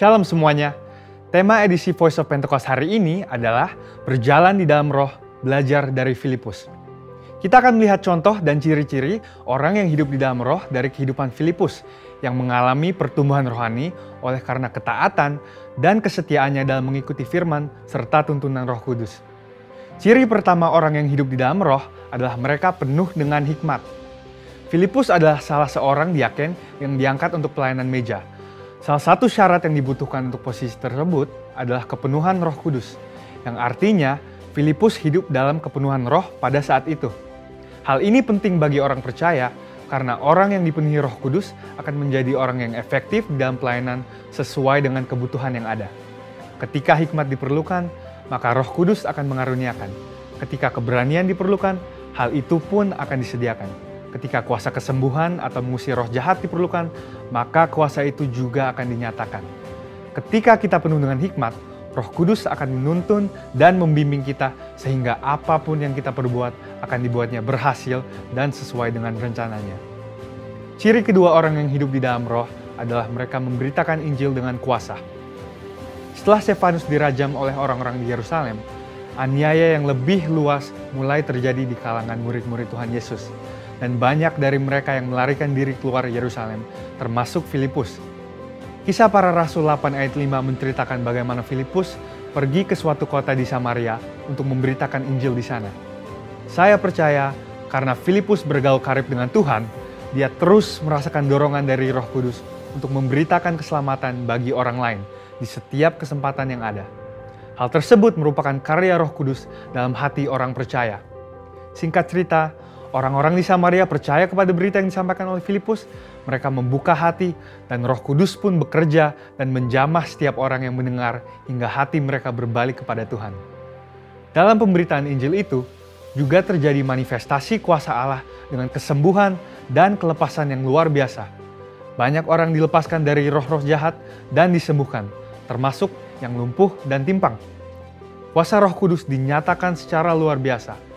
Shalom semuanya. Tema edisi Voice of Pentecost hari ini adalah berjalan di dalam roh, belajar dari Filipus. Kita akan melihat contoh dan ciri-ciri orang yang hidup di dalam roh dari kehidupan Filipus yang mengalami pertumbuhan rohani oleh karena ketaatan dan kesetiaannya dalam mengikuti firman serta tuntunan Roh Kudus. Ciri pertama orang yang hidup di dalam roh adalah mereka penuh dengan hikmat. Filipus adalah salah seorang diaken yang diangkat untuk pelayanan meja. Salah satu syarat yang dibutuhkan untuk posisi tersebut adalah kepenuhan Roh Kudus, yang artinya Filipus hidup dalam kepenuhan roh pada saat itu. Hal ini penting bagi orang percaya karena orang yang dipenuhi Roh Kudus akan menjadi orang yang efektif dalam pelayanan sesuai dengan kebutuhan yang ada. Ketika hikmat diperlukan, maka Roh Kudus akan mengaruniakan. Ketika keberanian diperlukan, hal itu pun akan disediakan. Ketika kuasa kesembuhan atau mengusir roh jahat diperlukan, maka kuasa itu juga akan dinyatakan. Ketika kita penuh dengan hikmat, Roh Kudus akan menuntun dan membimbing kita sehingga apapun yang kita perbuat akan dibuatnya berhasil dan sesuai dengan rencananya. Ciri kedua orang yang hidup di dalam roh adalah mereka memberitakan Injil dengan kuasa. Setelah Stefanus dirajam oleh orang-orang di Yerusalem, aniaya yang lebih luas mulai terjadi di kalangan murid-murid Tuhan Yesus. Dan banyak dari mereka yang melarikan diri keluar Yerusalem, termasuk Filipus. Kisah Para Rasul 8 ayat 5 menceritakan bagaimana Filipus pergi ke suatu kota di Samaria untuk memberitakan Injil di sana. Saya percaya karena Filipus bergaul karib dengan Tuhan, dia terus merasakan dorongan dari Roh Kudus untuk memberitakan keselamatan bagi orang lain di setiap kesempatan yang ada. Hal tersebut merupakan karya Roh Kudus dalam hati orang percaya. Singkat cerita, orang-orang di Samaria percaya kepada berita yang disampaikan oleh Filipus. Mereka membuka hati dan Roh Kudus pun bekerja dan menjamah setiap orang yang mendengar hingga hati mereka berbalik kepada Tuhan. Dalam pemberitaan Injil itu juga terjadi manifestasi kuasa Allah dengan kesembuhan dan kelepasan yang luar biasa. Banyak orang dilepaskan dari roh-roh jahat dan disembuhkan, termasuk yang lumpuh dan timpang. Kuasa Roh Kudus dinyatakan secara luar biasa.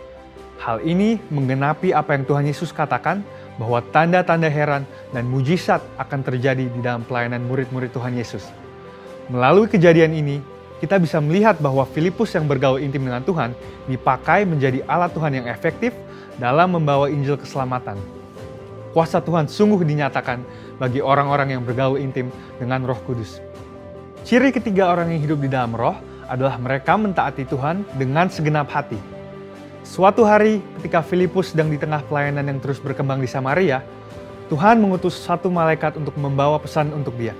Hal ini menggenapi apa yang Tuhan Yesus katakan bahwa tanda-tanda heran dan mujizat akan terjadi di dalam pelayanan murid-murid Tuhan Yesus. Melalui kejadian ini, kita bisa melihat bahwa Filipus yang bergaul intim dengan Tuhan dipakai menjadi alat Tuhan yang efektif dalam membawa Injil keselamatan. Kuasa Tuhan sungguh dinyatakan bagi orang-orang yang bergaul intim dengan Roh Kudus. Ciri ketiga orang yang hidup di dalam roh adalah mereka mentaati Tuhan dengan segenap hati. Suatu hari ketika Filipus sedang di tengah pelayanan yang terus berkembang di Samaria, Tuhan mengutus satu malaikat untuk membawa pesan untuk dia.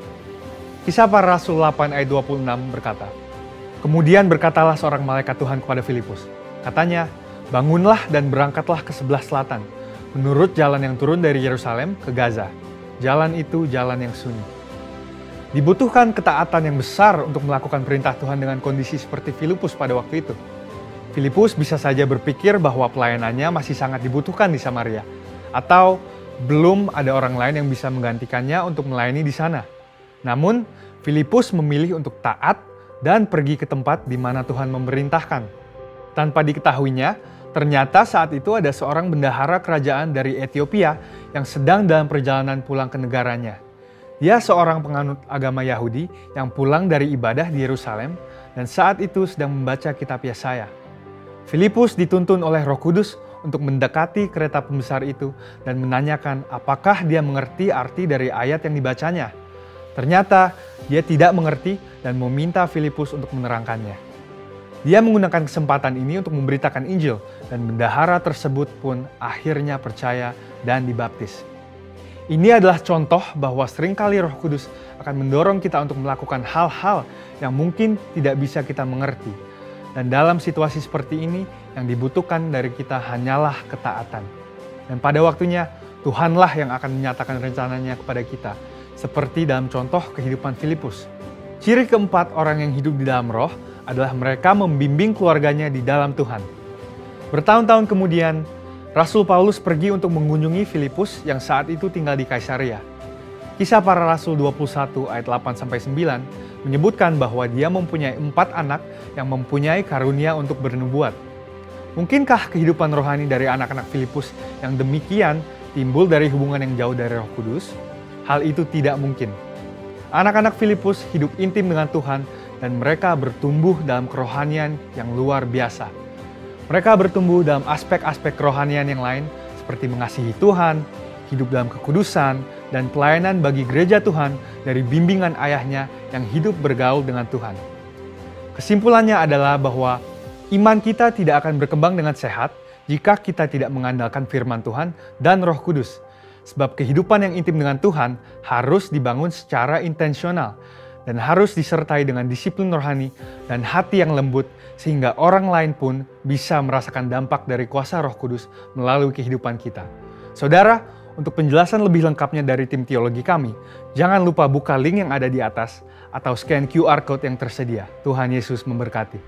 Kisah Para Rasul 8 ayat 26 berkata, "Kemudian berkatalah seorang malaikat Tuhan kepada Filipus. Katanya, bangunlah dan berangkatlah ke sebelah selatan, menurut jalan yang turun dari Yerusalem ke Gaza. Jalan itu jalan yang sunyi." Dibutuhkan ketaatan yang besar untuk melakukan perintah Tuhan dengan kondisi seperti Filipus pada waktu itu. Filipus bisa saja berpikir bahwa pelayanannya masih sangat dibutuhkan di Samaria, atau belum ada orang lain yang bisa menggantikannya untuk melayani di sana. Namun, Filipus memilih untuk taat dan pergi ke tempat di mana Tuhan memerintahkan. Tanpa diketahuinya, ternyata saat itu ada seorang bendahara kerajaan dari Ethiopia yang sedang dalam perjalanan pulang ke negaranya. Dia seorang penganut agama Yahudi yang pulang dari ibadah di Yerusalem dan saat itu sedang membaca kitab Yesaya. Filipus dituntun oleh Roh Kudus untuk mendekati kereta pembesar itu dan menanyakan apakah dia mengerti arti dari ayat yang dibacanya. Ternyata dia tidak mengerti dan meminta Filipus untuk menerangkannya. Dia menggunakan kesempatan ini untuk memberitakan Injil dan bendahara tersebut pun akhirnya percaya dan dibaptis. Ini adalah contoh bahwa seringkali Roh Kudus akan mendorong kita untuk melakukan hal-hal yang mungkin tidak bisa kita mengerti. Dan dalam situasi seperti ini, yang dibutuhkan dari kita hanyalah ketaatan. Dan pada waktunya, Tuhanlah yang akan menyatakan rencananya kepada kita, seperti dalam contoh kehidupan Filipus. Ciri keempat orang yang hidup di dalam roh adalah mereka membimbing keluarganya di dalam Tuhan. Bertahun-tahun kemudian, Rasul Paulus pergi untuk mengunjungi Filipus yang saat itu tinggal di Kaisarea. Kisah Para Rasul 21 ayat 8-9 menyebutkan bahwa dia mempunyai 4 anak yang mempunyai karunia untuk bernubuat. Mungkinkah kehidupan rohani dari anak-anak Filipus yang demikian timbul dari hubungan yang jauh dari Roh Kudus? Hal itu tidak mungkin. Anak-anak Filipus hidup intim dengan Tuhan dan mereka bertumbuh dalam kerohanian yang luar biasa. Mereka bertumbuh dalam aspek-aspek kerohanian yang lain seperti mengasihi Tuhan, hidup dalam kekudusan, dan pelayanan bagi gereja Tuhan dari bimbingan ayahnya yang hidup bergaul dengan Tuhan. Kesimpulannya adalah bahwa iman kita tidak akan berkembang dengan sehat jika kita tidak mengandalkan firman Tuhan dan Roh Kudus. Sebab kehidupan yang intim dengan Tuhan harus dibangun secara intensional dan harus disertai dengan disiplin rohani dan hati yang lembut sehingga orang lain pun bisa merasakan dampak dari kuasa Roh Kudus melalui kehidupan kita. Saudara, untuk penjelasan lebih lengkapnya dari tim teologi kami, jangan lupa buka link yang ada di atas atau scan QR Code yang tersedia. Tuhan Yesus memberkati.